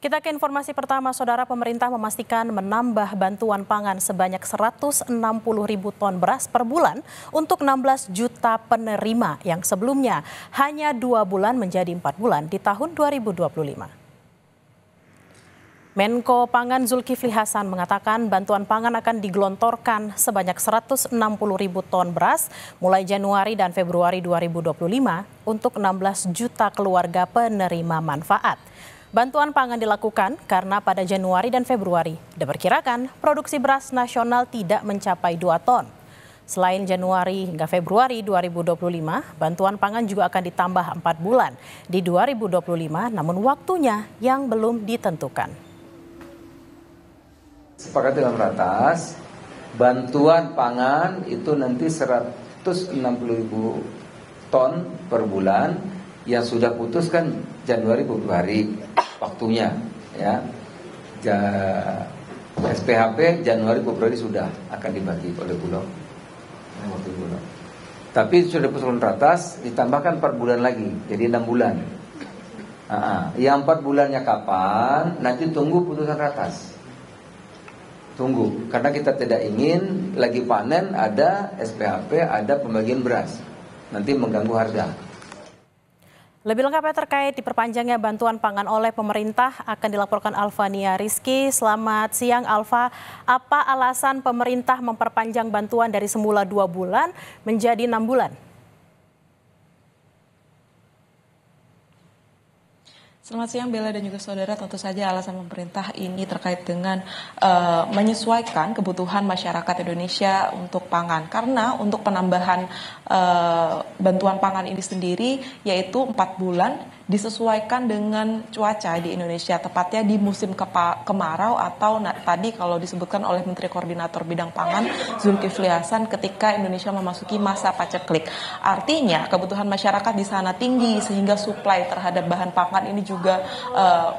Kita ke informasi pertama, Saudara. Pemerintah memastikan menambah bantuan pangan sebanyak 160 ribu ton beras per bulan untuk 16 juta penerima yang sebelumnya hanya 2 bulan menjadi 4 bulan di tahun 2025. Menko Pangan Zulkifli Hasan mengatakan bantuan pangan akan digelontorkan sebanyak 160 ribu ton beras mulai Januari dan Februari 2025 untuk 16 juta keluarga penerima manfaat. Bantuan pangan dilakukan karena pada Januari dan Februari diperkirakan produksi beras nasional tidak mencapai 2 ton. Selain Januari hingga Februari 2025, bantuan pangan juga akan ditambah 4 bulan di 2025, namun waktunya yang belum ditentukan. Sepakat dalam ratas, bantuan pangan itu nanti 160 ribu ton per bulan yang sudah putuskan Januari Februari waktunya ya. SPHP Januari Februari sudah akan dibagi oleh Bulog. Tapi sudah putusan ratas ditambahkan 4 bulan lagi, jadi 6 bulan. Yang 4 bulannya kapan? Nanti tunggu putusan ratas. Tunggu, karena kita tidak ingin lagi panen ada SPHP, ada pembagian beras. Nanti mengganggu harga. Lebih lengkapnya terkait diperpanjangnya bantuan pangan oleh pemerintah akan dilaporkan Alfania Rizky. Selamat siang Alfa, apa alasan pemerintah memperpanjang bantuan dari semula 2 bulan menjadi 6 bulan? Selamat siang Bella dan juga saudara. Tentu saja alasan pemerintah ini terkait dengan menyesuaikan kebutuhan masyarakat Indonesia untuk pangan. Karena untuk penambahan bantuan pangan ini sendiri yaitu 4 bulan disesuaikan dengan cuaca di Indonesia, tepatnya di musim kemarau atau tadi kalau disebutkan oleh Menteri Koordinator Bidang Pangan Zulkifli Hasan ketika Indonesia memasuki masa paceklik. Artinya kebutuhan masyarakat di sana tinggi sehingga suplai terhadap bahan pangan ini juga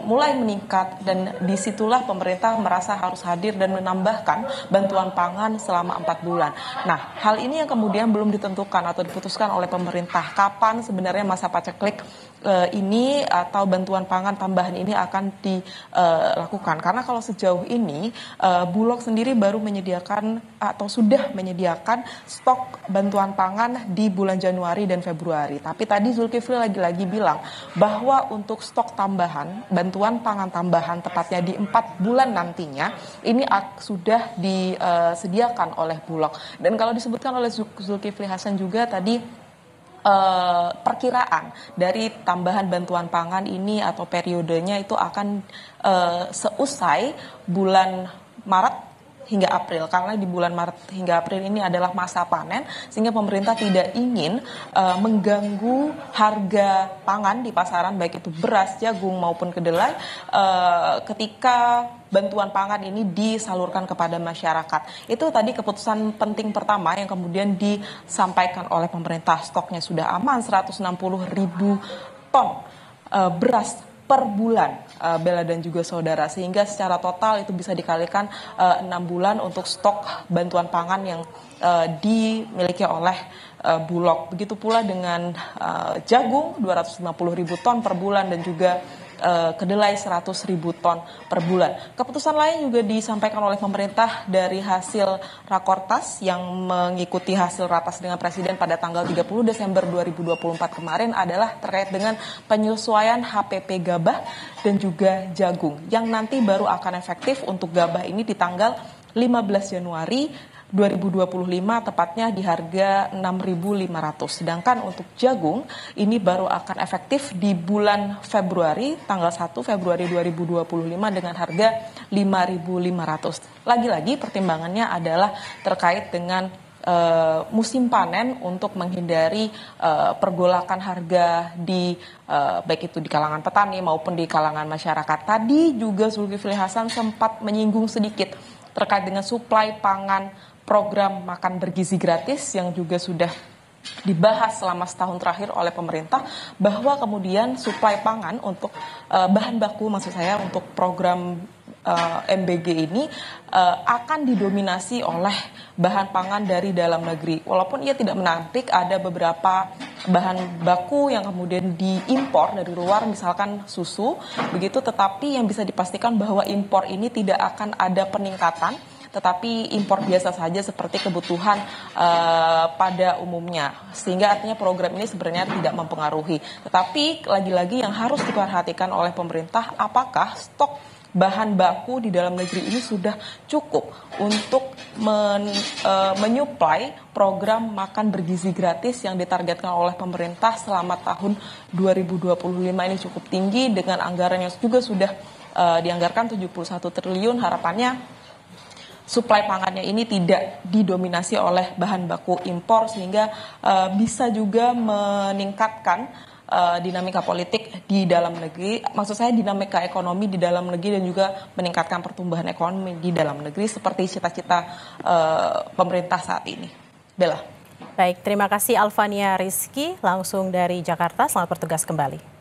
mulai meningkat, dan disitulah pemerintah merasa harus hadir dan menambahkan bantuan pangan selama 4 bulan. Nah, hal ini yang kemudian belum ditentukan atau diputuskan oleh pemerintah kapan sebenarnya masa paceklik ini atau bantuan pangan tambahan ini akan dilakukan. Karena kalau sejauh ini Bulog sendiri baru menyediakan atau sudah menyediakan stok bantuan pangan di bulan Januari dan Februari. Tapi tadi Zulkifli lagi-lagi bilang bahwa untuk stok tambahan, bantuan pangan tambahan tepatnya di 4 bulan nantinya, ini sudah disediakan oleh Bulog. Dan kalau disebutkan oleh Zulkifli Hasan juga tadi, perkiraan dari tambahan bantuan pangan ini atau periodenya itu akan seusai bulan Maret hingga April, karena di bulan Maret hingga April ini adalah masa panen, sehingga pemerintah tidak ingin mengganggu harga pangan di pasaran, baik itu beras, jagung maupun kedelai, ketika bantuan pangan ini disalurkan kepada masyarakat. Itu tadi keputusan penting pertama yang kemudian disampaikan oleh pemerintah. Stoknya sudah aman, 160 ribu ton beras per bulan, Bella dan juga saudara, sehingga secara total itu bisa dikalikan 6 bulan untuk stok bantuan pangan yang dimiliki oleh Bulog. Begitu pula dengan jagung 250 ribu ton per bulan dan juga kedelai 100 ribu ton per bulan. Keputusan lain juga disampaikan oleh pemerintah dari hasil Rakortas yang mengikuti hasil ratas dengan Presiden pada tanggal 30 Desember 2024 kemarin adalah terkait dengan penyesuaian HPP gabah dan juga jagung yang nanti baru akan efektif untuk gabah ini di tanggal 15 Januari 2025, tepatnya di harga 6.500. Sedangkan untuk jagung ini baru akan efektif di bulan Februari, tanggal 1 Februari 2025 dengan harga 5.500. Lagi-lagi pertimbangannya adalah terkait dengan musim panen untuk menghindari pergolakan harga di baik itu di kalangan petani maupun di kalangan masyarakat. Tadi juga Zulkifli Hasan sempat menyinggung sedikit terkait dengan suplai pangan program makan bergizi gratis yang juga sudah dibahas selama setahun terakhir oleh pemerintah, bahwa kemudian suplai pangan untuk bahan baku, maksud saya untuk program MBG ini akan didominasi oleh bahan pangan dari dalam negeri. Walaupun ia tidak menampik ada beberapa bahan baku yang kemudian diimpor dari luar, misalkan susu, begitu, tetapi yang bisa dipastikan bahwa impor ini tidak akan ada peningkatan, tetapi impor biasa saja seperti kebutuhan pada umumnya. Sehingga artinya program ini sebenarnya tidak mempengaruhi. Tetapi lagi-lagi yang harus diperhatikan oleh pemerintah, apakah stok bahan baku di dalam negeri ini sudah cukup untuk menyuplai program makan bergizi gratis yang ditargetkan oleh pemerintah selama tahun 2025 ini cukup tinggi dengan anggaran yang juga sudah dianggarkan 71 triliun. Harapannya suplai pangannya ini tidak didominasi oleh bahan baku impor sehingga bisa juga meningkatkan dinamika politik di dalam negeri, maksud saya dinamika ekonomi di dalam negeri dan juga meningkatkan pertumbuhan ekonomi di dalam negeri seperti cita-cita pemerintah saat ini. Bella. Baik, terima kasih Alvania Rizky langsung dari Jakarta. Selamat bertugas kembali.